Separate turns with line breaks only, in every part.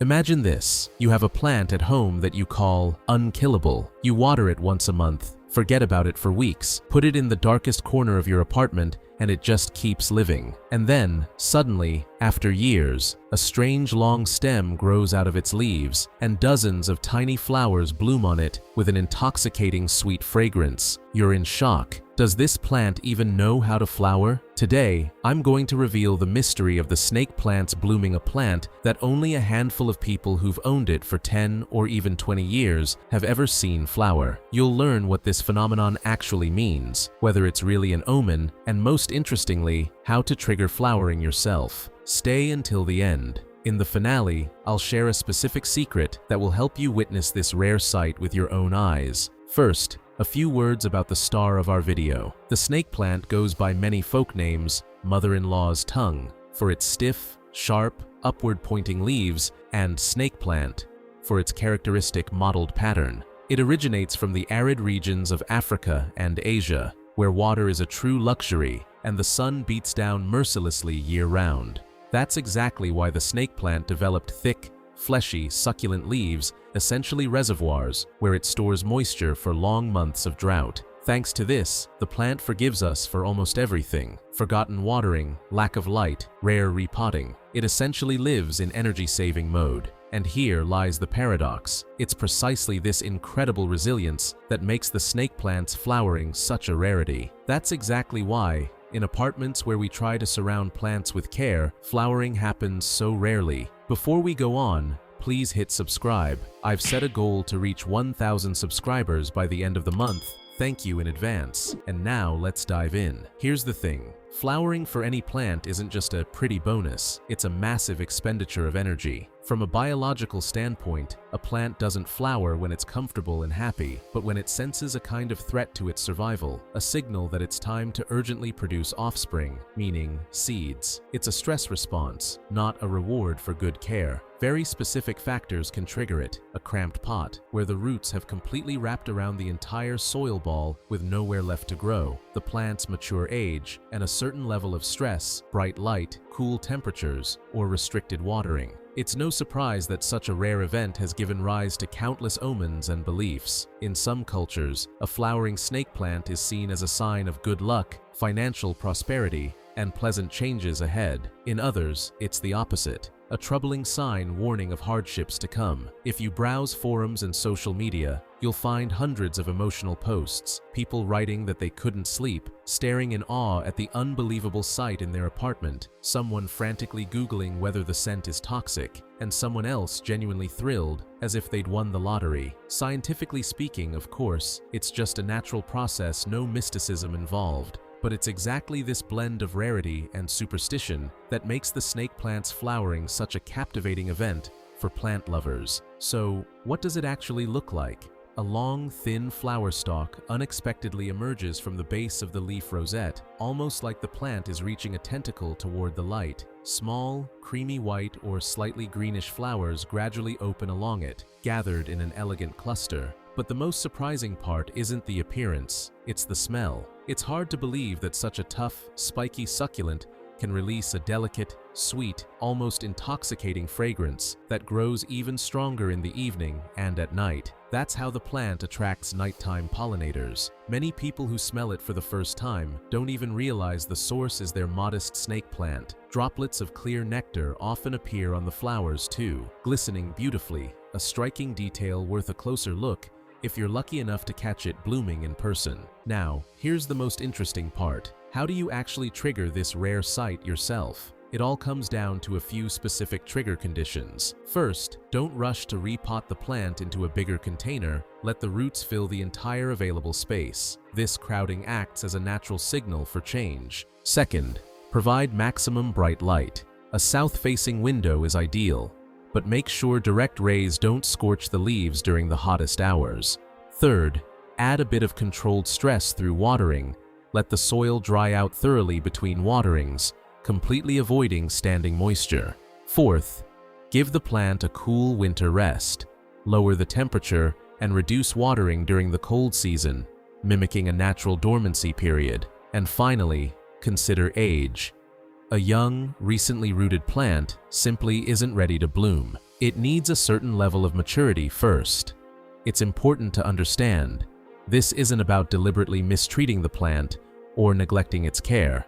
Imagine this. You have a plant at home that you call unkillable. You water it once a month, forget about it for weeks, put it in the darkest corner of your apartment, and it just keeps living. And then, suddenly, after years, a strange long stem grows out of its leaves, and dozens of tiny flowers bloom on it with an intoxicating sweet fragrance. You're in shock. Does this plant even know how to flower? Today, I'm going to reveal the mystery of the snake plant's blooming a plant that only a handful of people who've owned it for 10 or even 20 years have ever seen flower. You'll learn what this phenomenon actually means, whether it's really an omen, and most interestingly, how to trigger flowering yourself. Stay until the end. In the finale, I'll share a specific secret that will help you witness this rare sight with your own eyes. First, a few words about the star of our video. The snake plant goes by many folk names: mother-in-law's tongue, for its stiff, sharp, upward-pointing leaves, and snake plant, for its characteristic mottled pattern. It originates from the arid regions of Africa and Asia, where water is a true luxury and the sun beats down mercilessly year-round. That's exactly why the snake plant developed thick, fleshy, succulent leaves, essentially reservoirs, where it stores moisture for long months of drought. Thanks to this, the plant forgives us for almost everything: forgotten watering, lack of light, rare repotting. It essentially lives in energy-saving mode. And here lies the paradox. It's precisely this incredible resilience that makes the snake plant's flowering such a rarity. That's exactly why, in apartments where we try to surround plants with care, flowering happens so rarely. Before we go on, please hit subscribe. I've set a goal to reach 1,000 subscribers by the end of the month. Thank you in advance. And now let's dive in. Here's the thing. Flowering for any plant isn't just a pretty bonus, it's a massive expenditure of energy. From a biological standpoint, a plant doesn't flower when it's comfortable and happy, but when it senses a kind of threat to its survival, a signal that it's time to urgently produce offspring, meaning seeds. It's a stress response, not a reward for good care. Very specific factors can trigger it: a cramped pot, where the roots have completely wrapped around the entire soil ball with nowhere left to grow, the plant's mature age, and a certain level of stress, bright light, cool temperatures, or restricted watering. It's no surprise that such a rare event has given rise to countless omens and beliefs. In some cultures, a flowering snake plant is seen as a sign of good luck, financial prosperity, and pleasant changes ahead. In others, it's the opposite: a troubling sign warning of hardships to come. If you browse forums and social media, you'll find hundreds of emotional posts, people writing that they couldn't sleep, staring in awe at the unbelievable sight in their apartment, someone frantically Googling whether the scent is toxic, and someone else genuinely thrilled, as if they'd won the lottery. Scientifically speaking, of course, it's just a natural process, no mysticism involved. But it's exactly this blend of rarity and superstition that makes the snake plant's flowering such a captivating event for plant lovers. So, what does it actually look like? A long, thin flower stalk unexpectedly emerges from the base of the leaf rosette, almost like the plant is reaching a tentacle toward the light. Small, creamy white or slightly greenish flowers gradually open along it, gathered in an elegant cluster. But the most surprising part isn't the appearance, it's the smell. It's hard to believe that such a tough, spiky succulent can release a delicate, sweet, almost intoxicating fragrance that grows even stronger in the evening and at night. That's how the plant attracts nighttime pollinators. Many people who smell it for the first time don't even realize the source is their modest snake plant. Droplets of clear nectar often appear on the flowers too, glistening beautifully, a striking detail worth a closer look if you're lucky enough to catch it blooming in person. Now, here's the most interesting part. How do you actually trigger this rare sight yourself? It all comes down to a few specific trigger conditions. First, don't rush to repot the plant into a bigger container. Let the roots fill the entire available space. This crowding acts as a natural signal for change. Second, provide maximum bright light. A south-facing window is ideal, but make sure direct rays don't scorch the leaves during the hottest hours. Third, add a bit of controlled stress through watering. Let the soil dry out thoroughly between waterings, completely avoiding standing moisture. Fourth, give the plant a cool winter rest. Lower the temperature and reduce watering during the cold season, mimicking a natural dormancy period. And finally, consider age. A young, recently rooted plant simply isn't ready to bloom. It needs a certain level of maturity first. It's important to understand, this isn't about deliberately mistreating the plant or neglecting its care.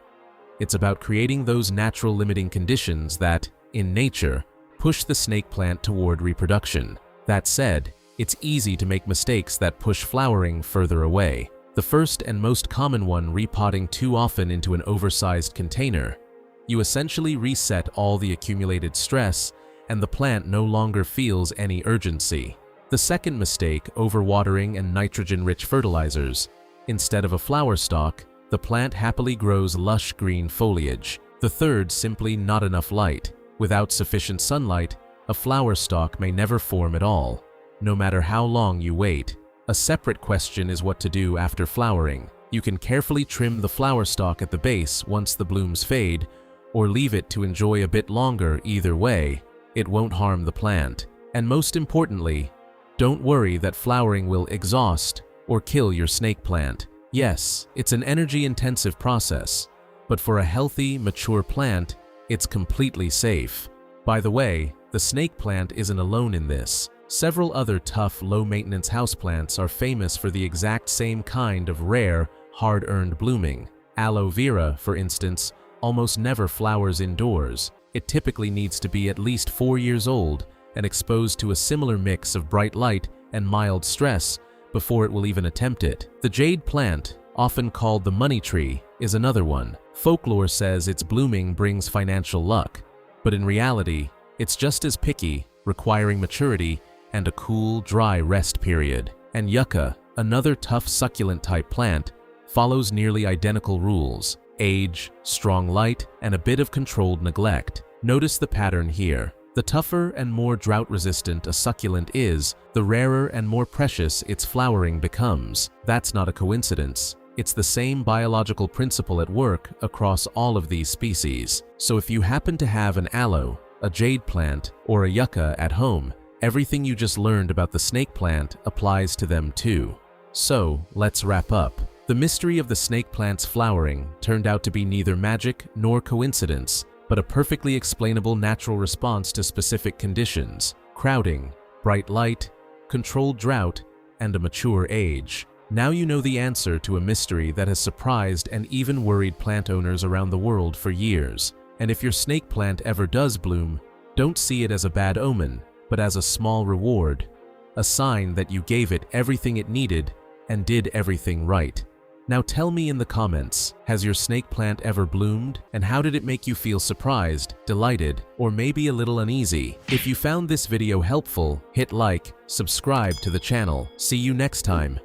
It's about creating those natural limiting conditions that, in nature, push the snake plant toward reproduction. That said, it's easy to make mistakes that push flowering further away. The first and most common one, repotting too often into an oversized container. You essentially reset all the accumulated stress, and the plant no longer feels any urgency. The second mistake, overwatering and nitrogen-rich fertilizers. Instead of a flower stalk, the plant happily grows lush green foliage. The third, simply not enough light. Without sufficient sunlight, a flower stalk may never form at all, no matter how long you wait. A separate question is what to do after flowering. You can carefully trim the flower stalk at the base once the blooms fade, or leave it to enjoy a bit longer. Either way, it won't harm the plant. And most importantly, don't worry that flowering will exhaust or kill your snake plant. Yes, it's an energy-intensive process, but for a healthy, mature plant, it's completely safe. By the way, the snake plant isn't alone in this. Several other tough, low-maintenance houseplants are famous for the exact same kind of rare, hard-earned blooming. Aloe vera, for instance, almost never flowers indoors. It typically needs to be at least 4 years old and exposed to a similar mix of bright light and mild stress before it will even attempt it. The jade plant, often called the money tree, is another one. Folklore says its blooming brings financial luck, but in reality, it's just as picky, requiring maturity and a cool, dry rest period. And yucca, another tough succulent-type plant, follows nearly identical rules: age, strong light, and a bit of controlled neglect. Notice the pattern here. The tougher and more drought-resistant a succulent is, the rarer and more precious its flowering becomes. That's not a coincidence. It's the same biological principle at work across all of these species. So if you happen to have an aloe, a jade plant, or a yucca at home, everything you just learned about the snake plant applies to them too. So, let's wrap up. The mystery of the snake plant's flowering turned out to be neither magic nor coincidence, but a perfectly explainable natural response to specific conditions: crowding, bright light, controlled drought, and a mature age. Now you know the answer to a mystery that has surprised and even worried plant owners around the world for years. And if your snake plant ever does bloom, don't see it as a bad omen, but as a small reward, a sign that you gave it everything it needed and did everything right. Now tell me in the comments, has your snake plant ever bloomed? And how did it make you feel surprised, delighted, or maybe a little uneasy? If you found this video helpful, hit like, subscribe to the channel. See you next time.